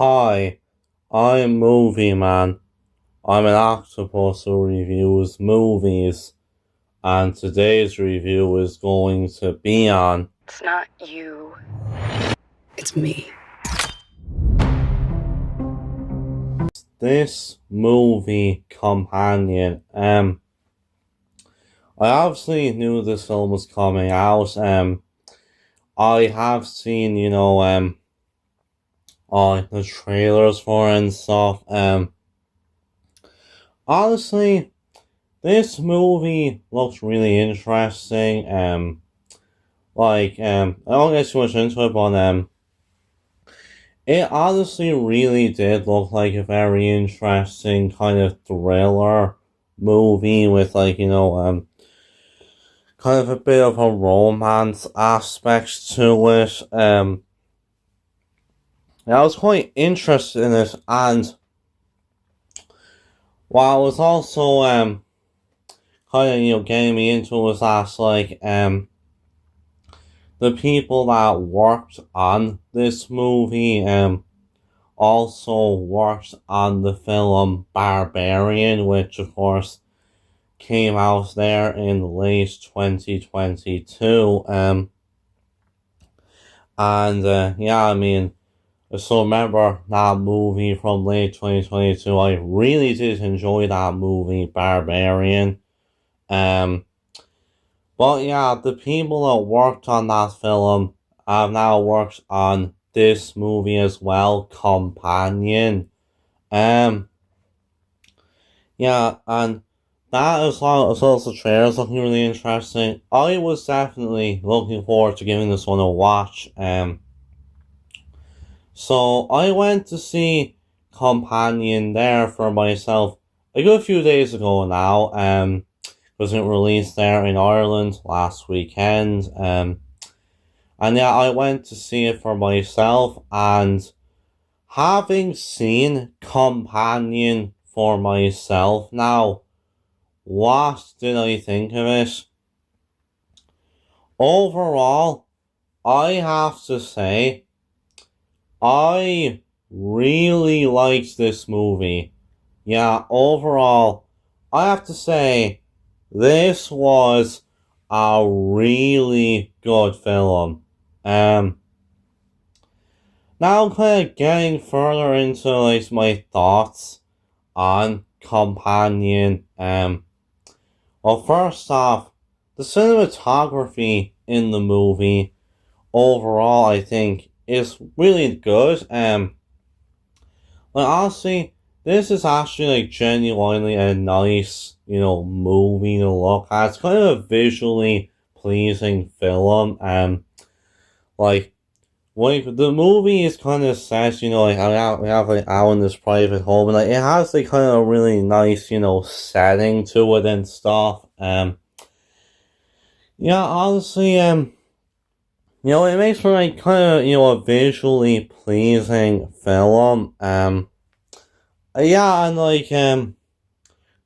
Hi, I'm Movie Man. I'm an octopus who reviews movies, and today's review is going to be on. It's not you. It's me. This movie companion. I obviously knew this film was coming out. I have seen, all the trailers for it and stuff. Honestly, this movie looks really interesting. I don't get too much into it, but it honestly really did look like a very interesting kind of thriller movie with kind of a bit of a romance aspect to it. I was quite interested in it, and while it was also kind of getting me into it was the people that worked on this movie also worked on the film Barbarian, which of course came out there in late 2022. I still remember that movie from late 2022. I really did enjoy that movie, Barbarian. Um, But yeah, the people that worked on that film have now worked on this movie as well, Companion. Um, yeah, and that as well as the trailers looking really interesting. I was definitely looking forward to giving this one a watch. So I went to see Companion there for myself a good few days ago now. Was it released there in Ireland last weekend? And yeah, I went to see it for myself, and having seen Companion for myself now, what did I think of it? Overall, I have to say, I really liked this movie. Yeah, overall, I have to say, this was a really good film. Now I'm kind of getting further into my thoughts on Companion. Well, first off, the cinematography in the movie overall, I think, is really good. Honestly, this is actually genuinely a nice, movie to look at. It's kind of a visually pleasing film. Like the movie is kind of set, we have out in this private home, and it has kind of a really nice, setting to it and stuff. Yeah, honestly, it makes for kind of a visually pleasing film. Yeah, and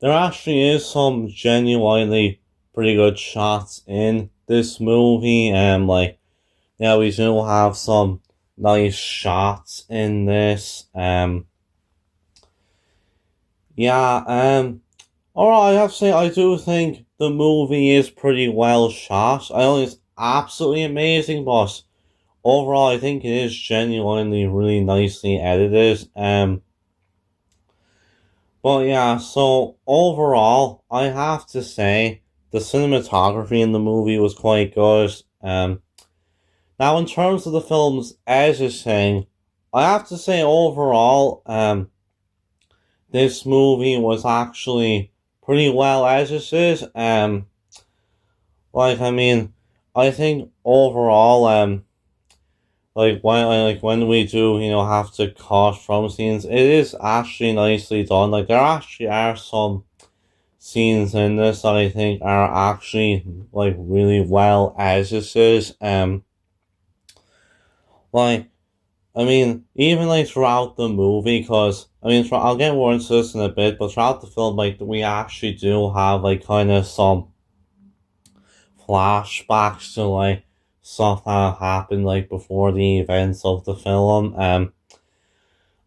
there actually is some genuinely pretty good shots in this movie. Yeah, we do have some nice shots in this. Yeah, Alright, I have to say, I do think the movie is pretty well shot. I don't think it's absolutely amazing, but overall, I think it is genuinely really nicely edited. But yeah, so overall, I have to say, the cinematography in the movie was quite good. Now, in terms of the film's editing, I have to say overall, this movie was actually pretty well edited. I mean, I think overall, when we do, have to cut from scenes, it is actually nicely done. There actually are some scenes in this that I think are actually really well edited. Like I mean, even throughout the movie, because I'll get more into this in a bit, but throughout the film, we actually do have kind of some flashbacks to stuff that happened before the events of the film.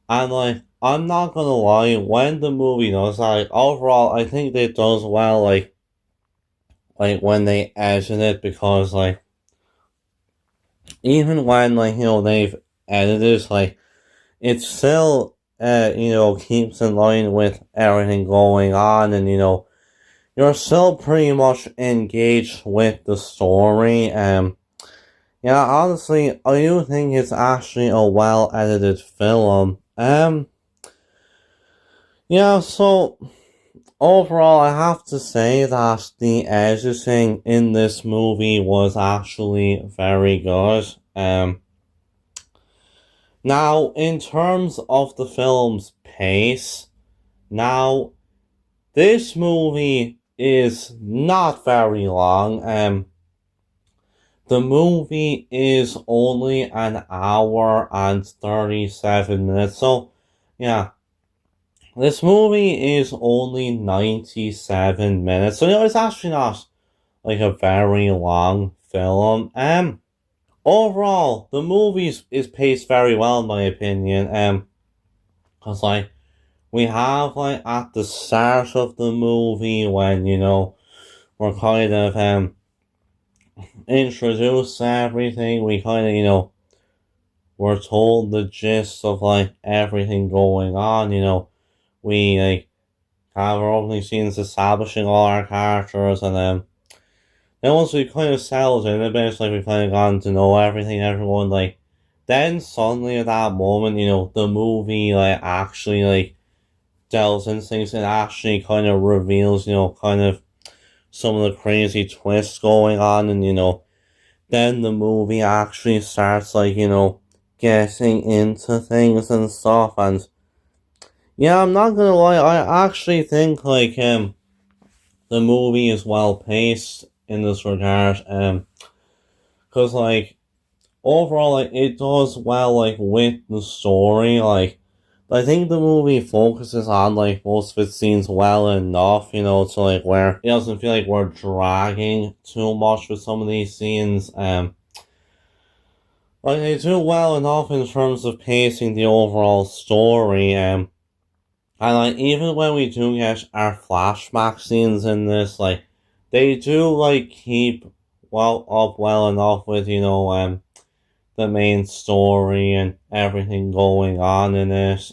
And like, I'm not gonna lie, when the movie does that, like, overall, I think it does well, like when they edit it, because like, even when like, they've edited, like, it still, keeps in line with everything going on, and you're still pretty much engaged with the story. Yeah, honestly, I do think it's actually a well edited film. Yeah, so overall, I have to say that the editing in this movie was actually very good. Now, in terms of the film's pace, now, this movie is not very long. The movie is only an hour and 37 minutes. So, yeah, this movie is only 97 minutes. So, it's actually not like a very long film. Overall, the movie is paced very well in my opinion. Cause like, we have like at the start of the movie when, we're kind of, introduced everything, we kind of, we're told the gist of like everything going on, we like have our opening scenes establishing all our characters, and then once we kind of settled in a bit, it's like we kind of gotten to know everything, everyone, like, then suddenly at that moment, the movie like actually like delves into things and actually kind of reveals, kind of some of the crazy twists going on, and then the movie actually starts like, getting into things and stuff. And yeah, I'm not gonna lie, I actually think like the movie is well paced in this regard. Cause like overall, like, it does well like with the story. Like, I think the movie focuses on like most of its scenes well enough, to like where it doesn't feel like we're dragging too much with some of these scenes. Like, they do well enough in terms of pacing the overall story. And like, even when we do get our flashback scenes in this, like, they do like keep well enough with, the main story and everything going on in it.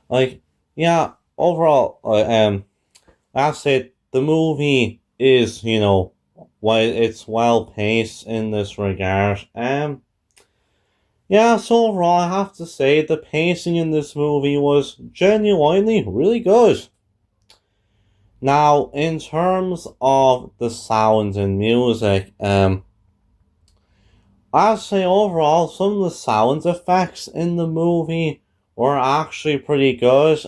Like, yeah, overall, that's it. The movie is, it's well paced in this regard. Yeah, so overall, I have to say the pacing in this movie was genuinely really good. Now, in terms of the sounds and music, I'd say overall some of the sound effects in the movie were actually pretty good.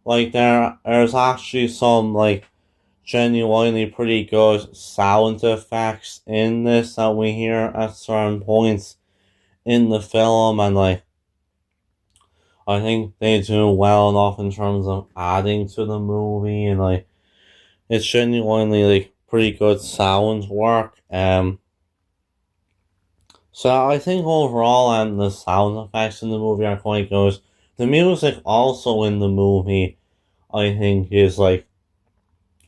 Like, there's actually some like genuinely pretty good sound effects in this that we hear at certain points in the film, and like, I think they do well enough in terms of adding to the movie, and like, it's genuinely like pretty good sound work. So I think overall, the sound effects in the movie are quite good. The music also in the movie, I think, is like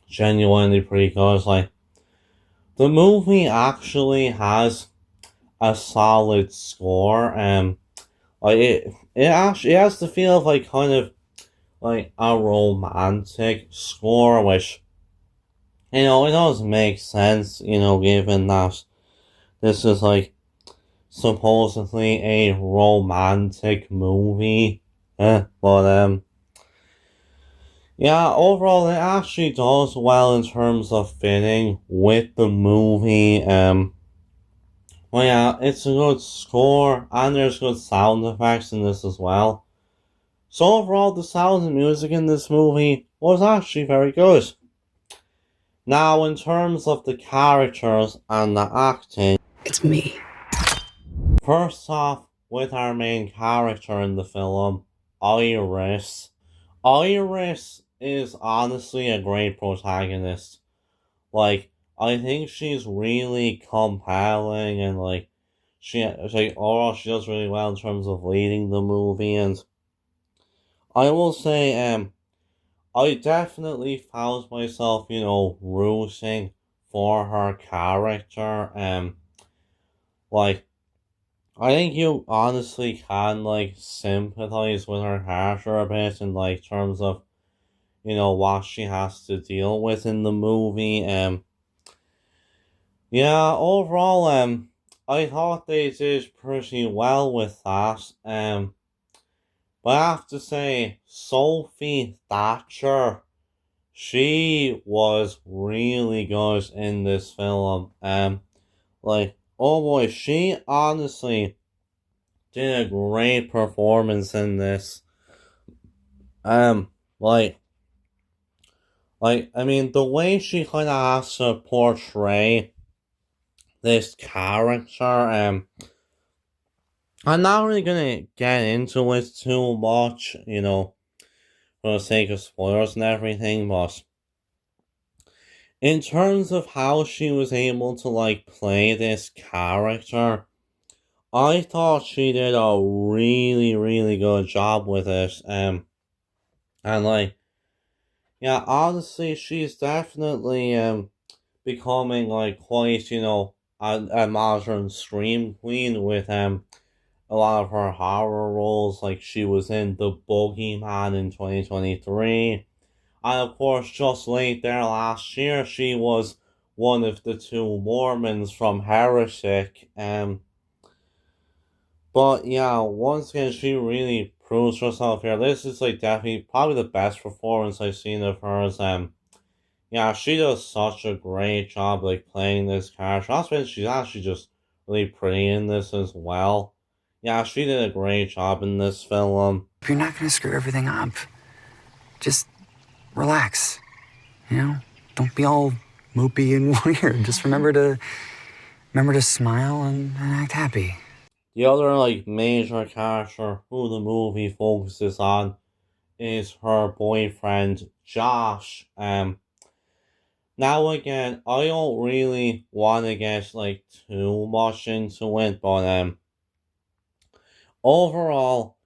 genuinely pretty good. Like, the movie actually has a solid score. Like, it actually has the feel of like kind of like a romantic score, which, it does make sense, given that this is like supposedly a romantic movie. But yeah, overall it actually does well in terms of fitting with the movie. Well, yeah, it's a good score, and there's good sound effects in this as well. So overall, the sound and music in this movie was actually very good. Now, in terms of the characters and the acting, It's me. first off, with our main character in the film, Iris. Iris is honestly a great protagonist. Like, I think she's really compelling, and like, overall she does really well in terms of leading the movie, and I will say, I definitely found myself, rooting for her character. Like, I think you honestly can, like, sympathize with her character a bit in, like, terms of, what she has to deal with in the movie. Yeah, overall, I thought they did pretty well with that. But I have to say, Sophie Thatcher, she was really good in this film. Like, oh boy, she honestly did a great performance in this. Um, like, I mean, the way she kind of has to portray this character, I'm not really gonna get into it too much, for the sake of spoilers and everything, but in terms of how she was able to, like, play this character, I thought she did a really, really good job with it. And like, yeah, honestly, she's definitely becoming, like, quite, a modern scream queen with a lot of her horror roles. Like, she was in The Boogeyman in 2023. And of course, just late there last year, she was one of the two Mormons from Heretic. But yeah, once again, she really proves herself here. This is, like, definitely probably the best performance I've seen of hers. Yeah, she does such a great job, like, playing this character. Also, she's actually just really pretty in this as well. Yeah, she did a great job in this film. You're not gonna screw everything up. Just relax. Don't be all mopey and weird. Just remember to smile and act happy. The other, like, major character who the movie focuses on is her boyfriend Josh. Now again, I don't really want to get, like, too much into it, but overall,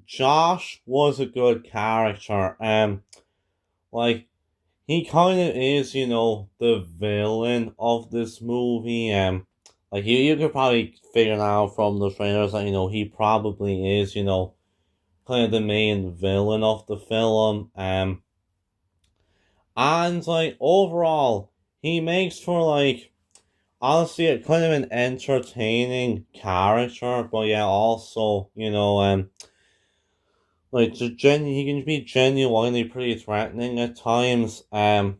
Josh was a good character. Like, he kind of is, the villain of this movie. Like, you could probably figure it out from the trailers that, he probably is, kind of the main villain of the film. And, like, overall, he makes for, like, honestly, a kind of an entertaining character, but yeah, also, like, he can be genuinely pretty threatening at times. And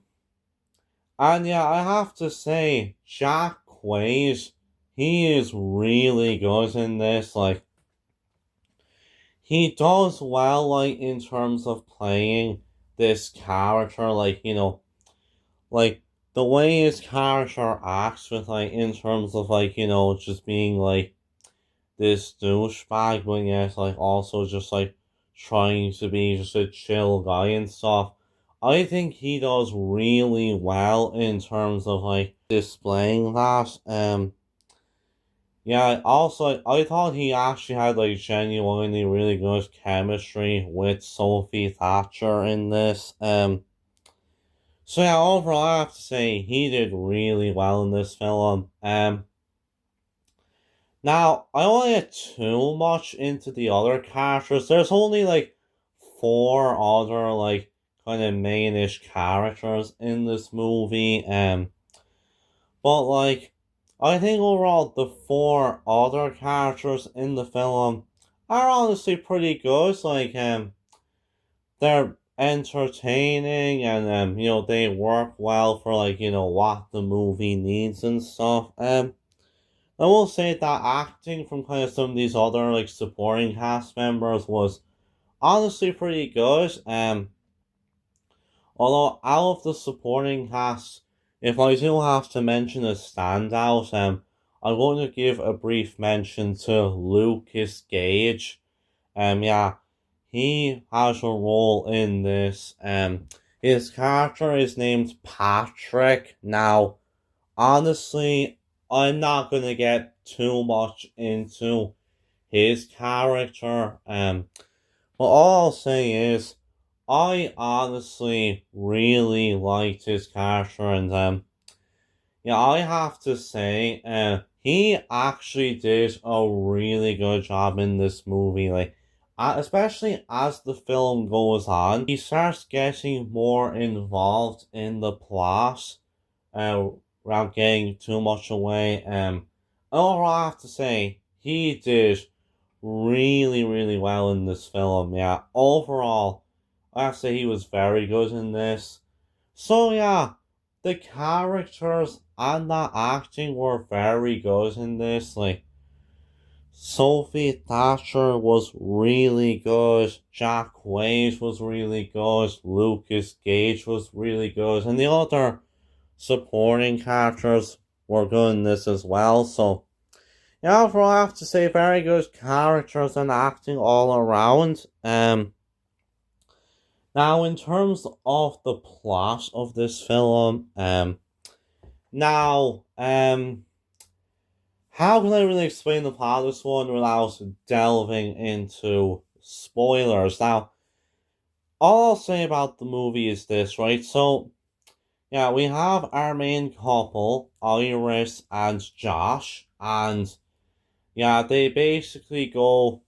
yeah, I have to say, Jack Quaid, he is really good in this. Like, he does well, like, in terms of playing this character, like, like, the way his character acts with, like, in terms of, like, just being, like, this douchebag, but yes, like, also just, like, trying to be just a chill guy and stuff. I think he does really well in terms of, like, displaying that. Yeah, also, I thought he actually had, like, genuinely really good chemistry with Sophie Thatcher in this. So yeah, overall, I have to say he did really well in this film. Now, I don't want to get too much into the other characters. There's only, like, four other, like, kind of mainish characters in this movie. But, like, I think overall the four other characters in the film are honestly pretty good. Like, they're entertaining and, they work well for, like, what the movie needs and stuff. I will say that acting from kind of some of these other, like, supporting cast members was honestly pretty good. Although out of the supporting cast, if I do have to mention a standout, I'm going to give a brief mention to Lukas Gage. Yeah, he has a role in this. His character is named Patrick. Now, honestly, I'm not gonna get too much into his character. But all I'll say is, I honestly really liked his character, and yeah, I have to say, he actually did a really good job in this movie. Like, especially as the film goes on, he starts getting more involved in the plot, uh, without getting too much away. Overall, I have to say, he did really, really well in this film. Yeah, overall, I have to say he was very good in this. So yeah, the characters and the acting were very good in this. Like, Sophie Thatcher was really good, Quaid was really good, Lukas Gage was really good, and the other supporting characters were good in this as well. So yeah, overall I have to say very good characters and acting all around. Now in terms of the plot of this film, now how can I really explain the plot of this one without delving into spoilers? Now, all I'll say about the movie is this, right? So yeah, we have our main couple, Iris and Josh, and yeah, they basically go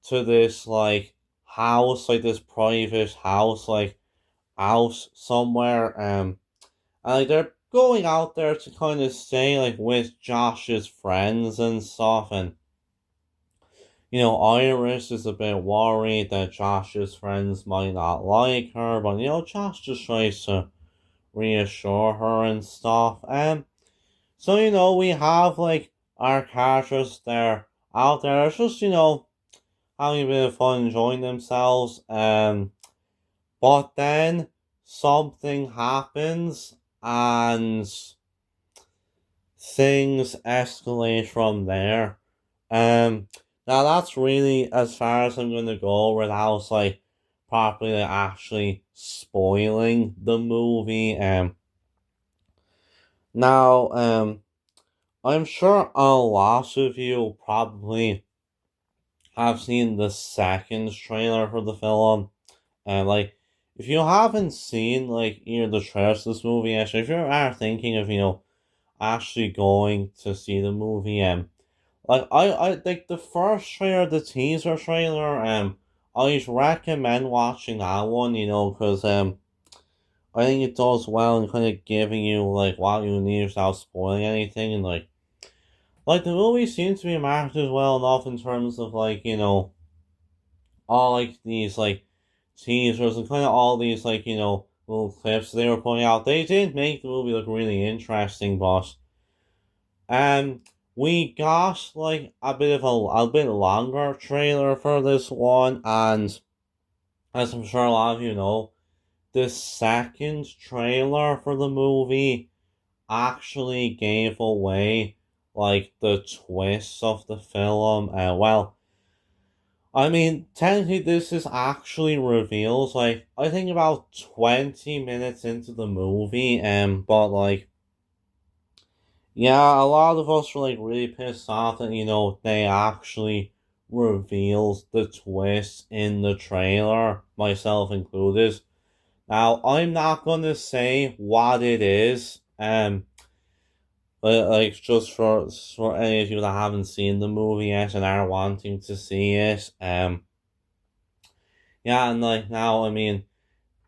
to this like house, like this private house, like out somewhere, and like they're going out there to kind of stay like with Josh's friends and stuff, and Iris is a bit worried that Josh's friends might not like her, but Josh just tries to reassure her and stuff. So we have like our characters there out there, it's just having a bit of fun, enjoying themselves. But then something happens and things escalate from there. Now that's really as far as I'm gonna go without like properly like, actually spoiling the movie. Now I'm sure a lot of you probably have seen the second trailer for the film. And like, if you haven't seen like either the trailers of this movie, actually, if you are thinking of actually going to see the movie, like I think the first trailer, the teaser trailer, I'd recommend watching that one, because I think it does well in kind of giving you like what you need without spoiling anything, and like the movie seems to be marketed well enough in terms of like all like these like teasers and kind of all these like little clips they were putting out. They did make the movie look really interesting, but we got like a bit longer trailer for this one, and as I'm sure a lot of you know, the second trailer for the movie actually gave away like the twist of the film. Well, I mean, technically, this is actually reveals like I think about 20 minutes into the movie, but like, yeah, a lot of us were like really pissed off that they actually reveals the twist in the trailer, myself included. Now, I'm not gonna say what it is, but like just for any of you that haven't seen the movie yet and are wanting to see it, yeah, and like now, I mean,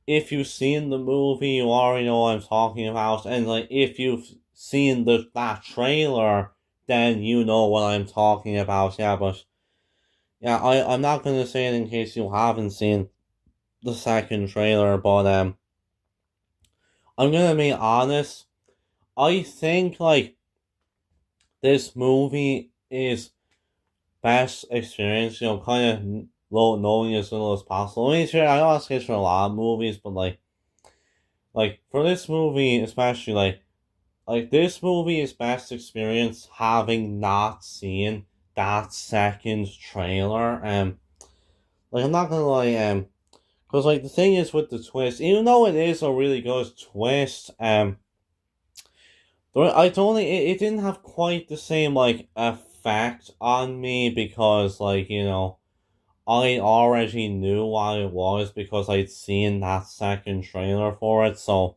if you've seen the movie, you already know what I'm talking about, and like if you've seen that trailer, then you know what I'm talking about. Yeah, but yeah, I'm not gonna say it in case you haven't seen the second trailer, but I'm gonna be honest. I think like this movie is best experience, kind of knowing as little as possible. I mean, sure, I know that's the case for a lot of movies, but like for this movie, especially like this movie is best experience having not seen that second trailer. Like I'm not gonna lie, because like the thing is with the twist, even though it is a really good twist, I don't think it didn't have quite the same like effect on me because like I already knew what it was because I'd seen that second trailer for it. So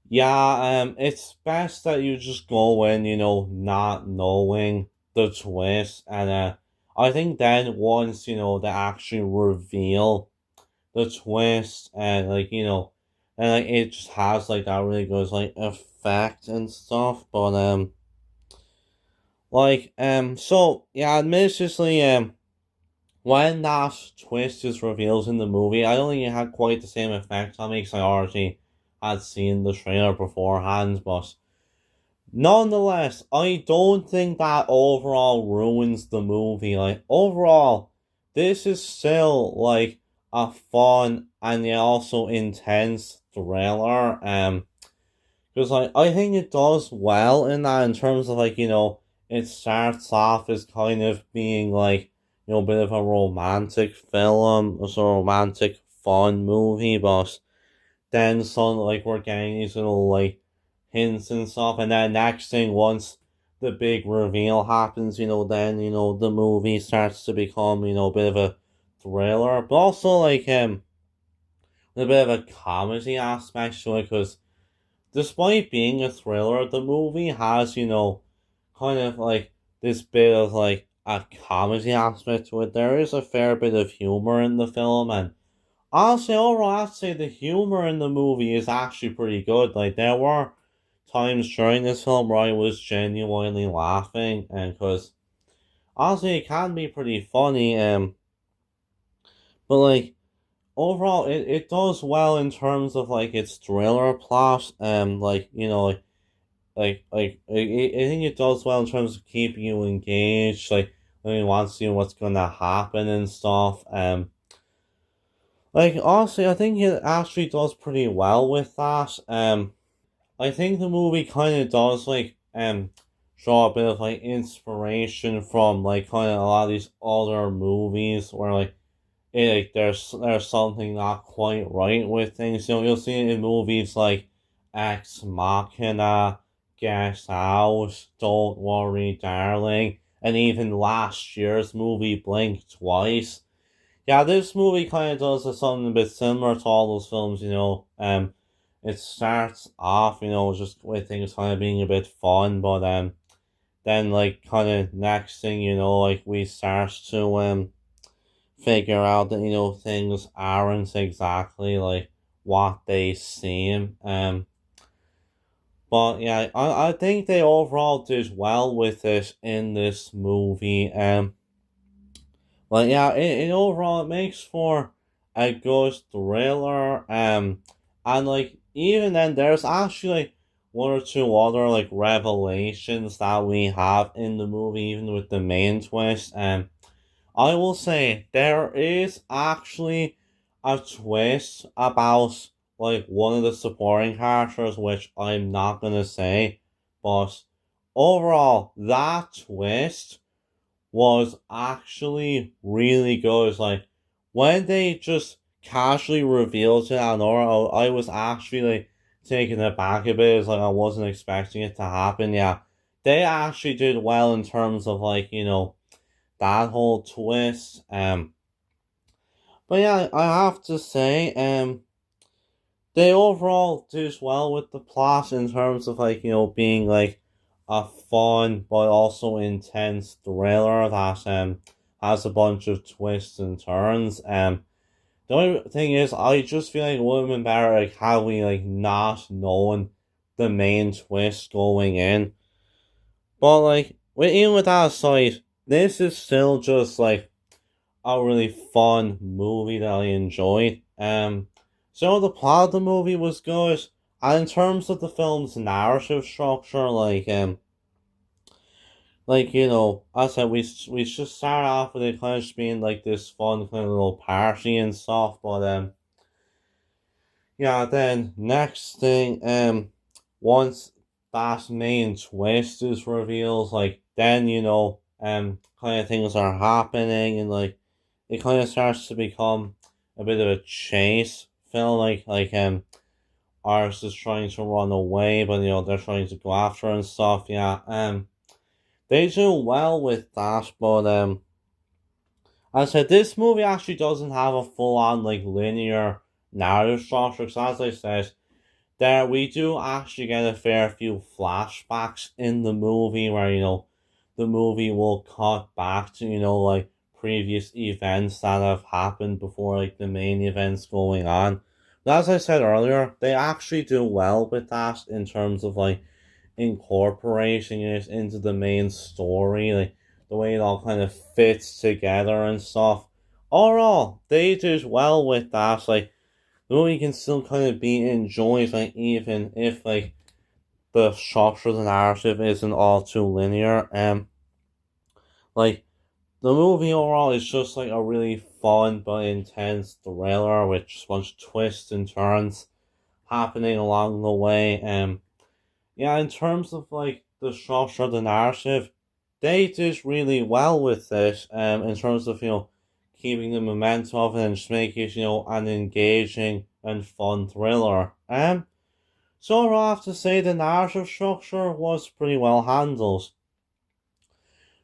yeah, it's best that you just go in, not knowing the twist, and I think then once they actually reveal the twist, and and like it just has like that really good like effect and stuff. But so yeah, admittedly, when that twist is revealed in the movie, I don't think it had quite the same effect on me because I already had seen the trailer beforehand. But nonetheless, I don't think that overall ruins the movie. Like overall, this is still like a fun and yet also intense thriller. Because like I think it does well in that in terms of like it starts off as kind of being like a bit of a romantic film, a sort of romantic fun movie, but then suddenly like we're getting these little like hints and stuff, and then next thing once the big reveal happens, then the movie starts to become a bit of a thriller, but also like a bit of a comedy aspect to it because despite being a thriller, the movie has, kind of like this bit of like a comedy aspect to it. There is a fair bit of humor in the film, and honestly, overall, I'd say the humor in the movie is actually pretty good. Like, there were times during this film where I was genuinely laughing, and because honestly, it can be pretty funny, but like, overall, it does well in terms of like its thriller plot, like I think it does well in terms of keeping you engaged, like when you want to see what's gonna happen and stuff. Like honestly, I think it actually does pretty well with that. I think the movie kind of does like draw a bit of like inspiration from like kind of a lot of these other movies where like there's something not quite right with things. You'll see it in movies like Ex Machina, Get Out, Don't Worry, Darling, and even last year's movie Blink Twice. Yeah, this movie kind of does something a bit similar to all those films. It starts off just with things kind of being a bit fun, but then like kind of next thing like we start to figure out that things aren't exactly like what they seem. But yeah, I think they overall did well with it in this movie. But yeah, in overall it makes for a good thriller. And like even then there's actually like one or two other like revelations that we have in the movie, even with the main twist. I will say there is actually a twist about like one of the supporting characters, which I'm not gonna say, but overall that twist was actually really good. It's like when they just casually revealed it out of nowhere, I was actually like taken aback a bit. It's like I wasn't expecting it to happen. Yeah, they actually did well in terms of like that whole twist. But yeah, I have to say, they overall did well with the plot in terms of like being like a fun but also intense thriller that has a bunch of twists and turns. The only thing is, I just feel like it would have been better like had we like not known the main twist going in. But like even with that aside, this is still just like a really fun movie that I enjoyed. So the plot of the movie was good, and in terms of the film's narrative structure, I said we just start off with it kind of just being like this fun kind of little party and stuff, but yeah, then next thing, once that main twist is revealed, like then kind of things are happening and like it kind of starts to become a bit of a chase film, Iris is trying to run away, but they're trying to go after her and stuff. Yeah, they do well with that, but as I said, this movie actually doesn't have a full on like linear narrative structure. Because as I said, there we do actually get a fair few flashbacks in the movie where the movie will cut back to like previous events that have happened before like the main events going on. But as I said earlier, they actually do well with that in terms of like incorporating it into the main story, like the way it all kind of fits together and stuff. Overall, they did well with that. Like the movie can still kind of be enjoyed, like even if like the structure of the narrative isn't all too linear. Like the movie overall is just like a really fun but intense thriller with just a bunch of twists and turns happening along the way. Yeah, in terms of like the structure of the narrative, they did really well with this. In terms of keeping the momentum of it and just making it an engaging and fun thriller. So I have to say the narrative structure was pretty well handled.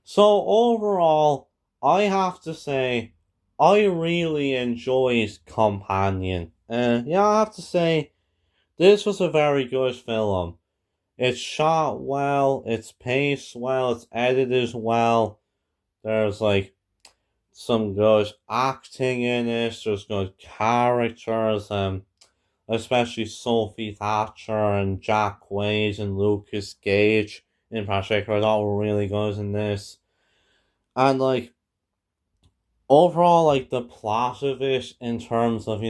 So overall, I have to say I really enjoyed Companion. Yeah, I have to say this was a very good film. It's shot well, it's paced well, it's edited well. There's like some good acting in it. There's good characters. Especially Sophie Thatcher and Quaid and Lukas Gage in particular. I thought were really good in this. And like overall, like the plot of it in terms of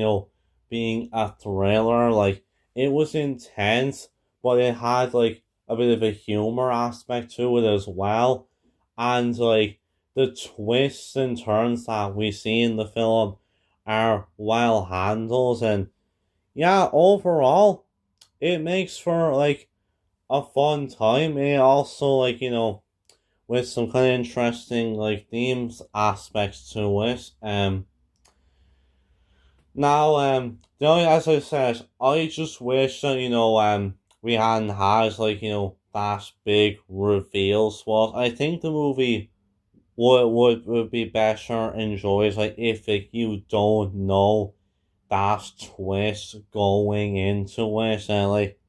being a thriller, like it was intense, but it had like a bit of a humor aspect to it as well, and like the twists and turns that we see in the film are well handled, and yeah, overall it makes for like a fun time. It also like with some kind of interesting like themes aspects to it. Now as I said, I just wish that we hadn't had like that big reveal spot. I think the movie would be better enjoyed like if like, you don't know that twist going into it, and like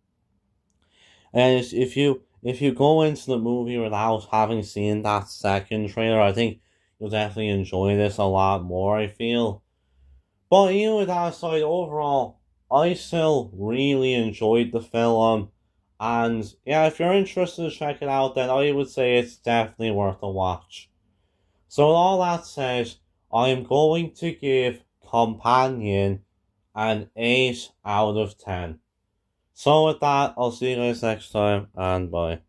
if you go into the movie without having seen that second trailer, I think you'll definitely enjoy this a lot more, I feel. But even with that aside, overall, I still really enjoyed the film. And yeah, if you're interested to check it out, then I would say it's definitely worth a watch. So with all that said, I'm going to give Companion an 8 out of 10. So with that, I'll see you guys next time, and bye.